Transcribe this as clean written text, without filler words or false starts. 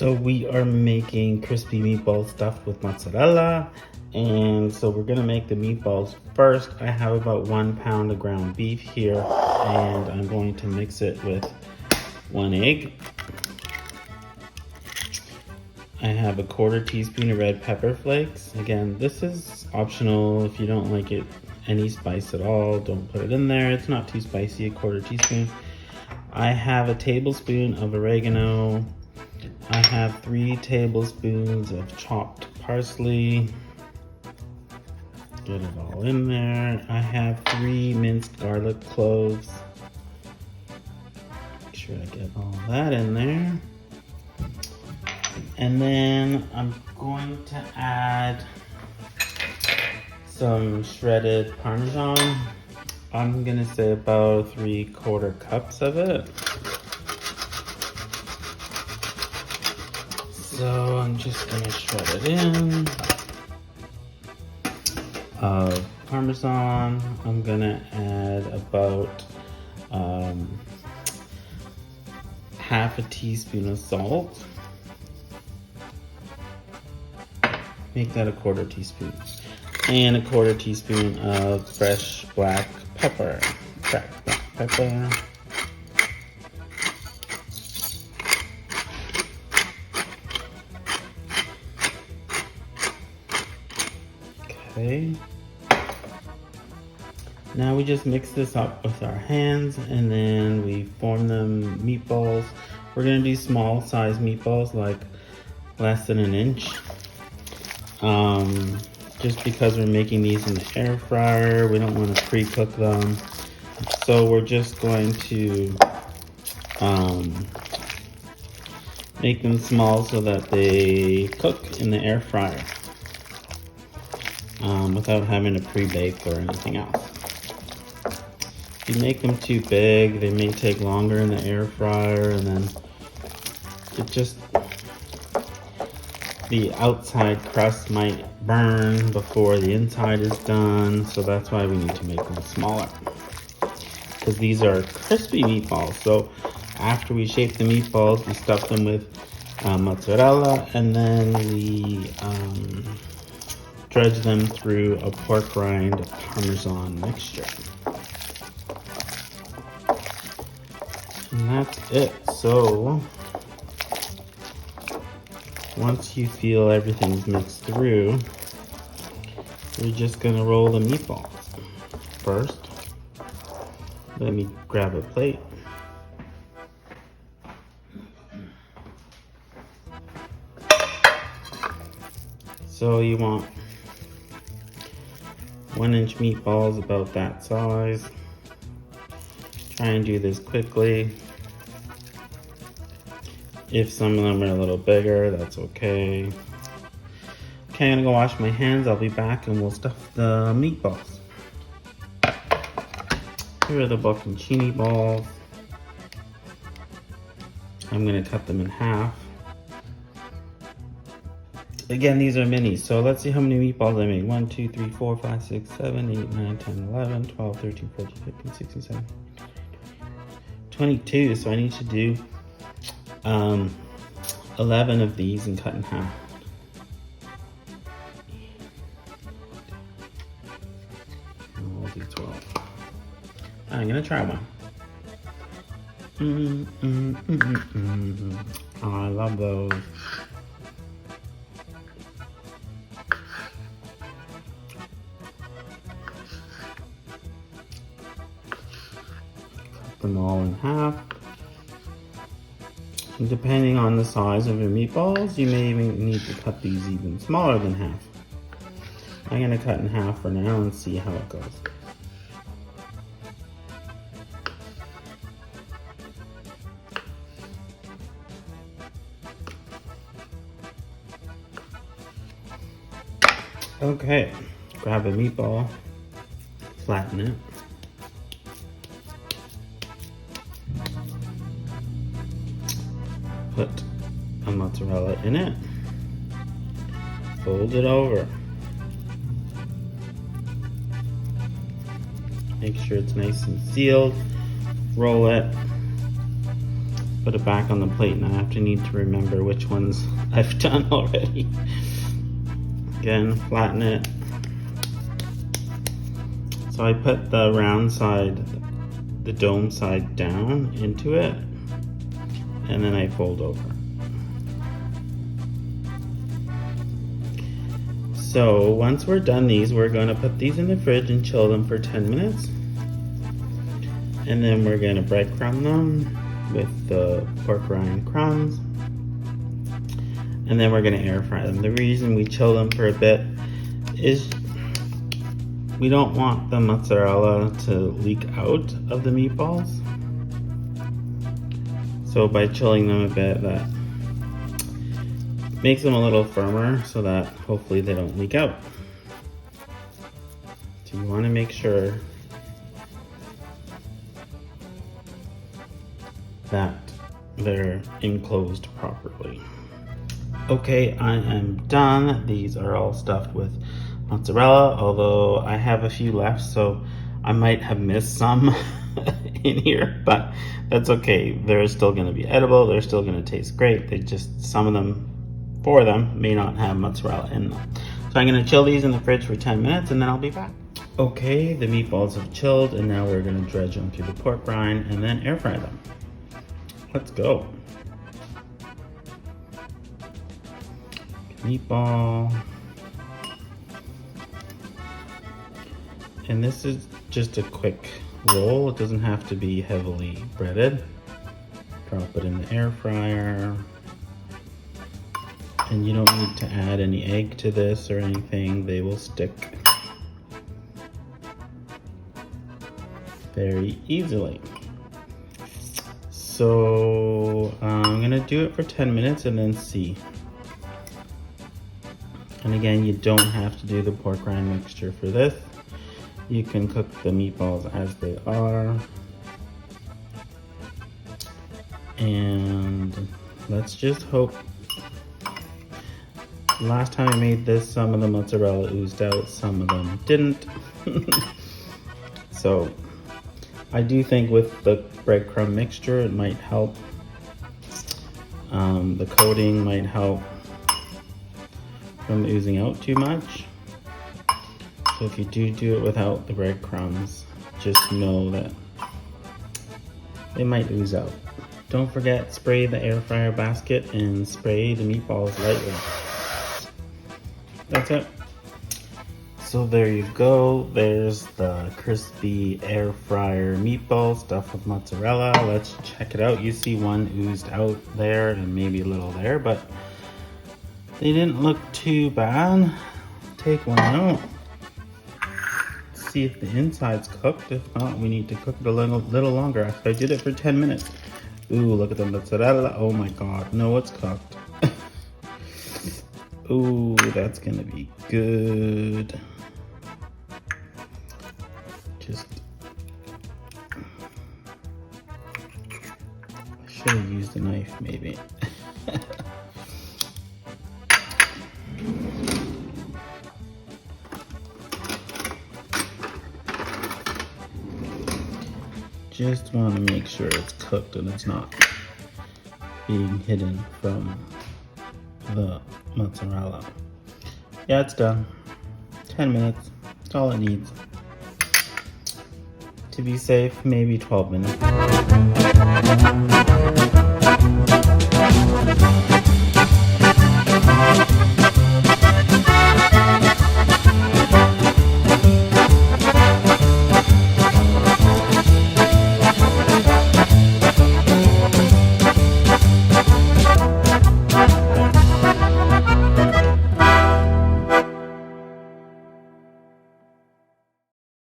So we are making crispy meatballs stuffed with mozzarella. And so we're gonna make the meatballs first. I have about 1 pound of ground beef here, and I'm going to mix it with 1 egg. I have a 1/4 teaspoon of red pepper flakes. Again, this is optional. If you don't like it any spice at all, don't put it in there. It's not too spicy, a 1/4 teaspoon. I have a tablespoon of oregano. I have 3 tablespoons of chopped parsley. Get it all in there. I have 3 minced garlic cloves. Make sure I get all that in there. And then I'm going to add some shredded parmesan. I'm gonna say about 3/4 cups of it. So I'm just gonna shred it in. Parmesan, I'm gonna add about half a teaspoon of salt. Make that a 1/4 teaspoon. And a 1/4 teaspoon of fresh black pepper. Cracked black pepper. Okay. Now we just mix this up with our hands and then we form them meatballs. We're gonna do small size meatballs, like less than 1 inch. Just because we're making these in the air fryer, we don't want to pre-cook them. So we're just going to make them small so that they cook in the air fryer without having to pre-bake or anything else. If you make them too big, they may take longer in the air fryer, and then the outside crust might burn before the inside is done, so that's why we need to make them smaller. Because these are crispy meatballs, so after we shape the meatballs, we stuff them with mozzarella, and then we dredge them through a pork rind parmesan mixture. And that's it. So once you feel everything's mixed through, we're just gonna roll the meatballs. First, let me grab a plate. So you want 1 inch meatballs about that size. Try and do this quickly. If some of them are a little bigger, that's okay. Okay, I'm gonna go wash my hands. I'll be back and we'll stuff the meatballs. Here are the bocconcini balls. I'm gonna cut them in half. Again, these are minis, so let's see how many meatballs I made. 1, 2, 3, 4, 5, 6, 7, 8, 9, 10, 11, 12, 13, 14, 15, 16, 17, 22. So I need to do 11 of these and cut in half. And we'll do 12. I'm gonna try one. Oh, I love those. Cut them all in half. And depending on the size of your meatballs, you may even need to cut these even smaller than half. I'm gonna cut in half for now and see how it goes. Okay, grab a meatball, flatten it. Put a mozzarella in it. Fold it over. Make sure it's nice and sealed. Roll it. put it back on the plate, and I have to need to remember which ones I've done already. Again, flatten it. So I put the round side, the dome side down into it, and then I fold over. So once we're done these, we're gonna put these in the fridge and chill them for 10 minutes. And then we're gonna breadcrumb them with the pork rind crumbs. And then we're gonna air fry them. The reason we chill them for a bit is we don't want the mozzarella to leak out of the meatballs. So by chilling them a bit, that makes them a little firmer so that hopefully they don't leak out. So you want to make sure that they're enclosed properly. Okay, I am done. These are all stuffed with mozzarella, although I have a few left, so I might have missed some in here, but that's okay. They're still going to be edible. They're still going to taste great. They just, some of them, 4 of them, may not have mozzarella in them. So I'm going to chill these in the fridge for 10 minutes and then I'll be back. Okay, the meatballs have chilled and now we're going to dredge them through the pork rind and then air fry them. Let's go. Meatball. And this is just a quick roll. It doesn't have to be heavily breaded. Drop it in the air fryer. And you don't need to add any egg to this or anything. They will stick very easily. So I'm gonna do it for 10 minutes and then see. And again, you don't have to do the pork rind mixture for this. You can cook the meatballs as they are. And let's just hope. Last time I made this, some of the mozzarella oozed out, some of them didn't. So I do think with the breadcrumb mixture, it might help. The coating might help from oozing out too much. So if you do it without the breadcrumbs, just know that it might ooze out. Don't forget, spray the air fryer basket and spray the meatballs lightly. That's it. So there you go. There's the crispy air fryer meatballs stuffed with mozzarella. Let's check it out. You see one oozed out there and maybe a little there, but they didn't look too bad. Take one out. See if the inside's cooked. If not, we need to cook it a little longer. After I did it for 10 minutes. Ooh, look at the mozzarella. Oh my God, no, it's cooked. Ooh, that's gonna be good. Just, I should have used a knife maybe. Just want to make sure it's cooked and it's not being hidden from the mozzarella. Yeah, it's done. 10 minutes. That's all it needs. To be safe, maybe 12 minutes.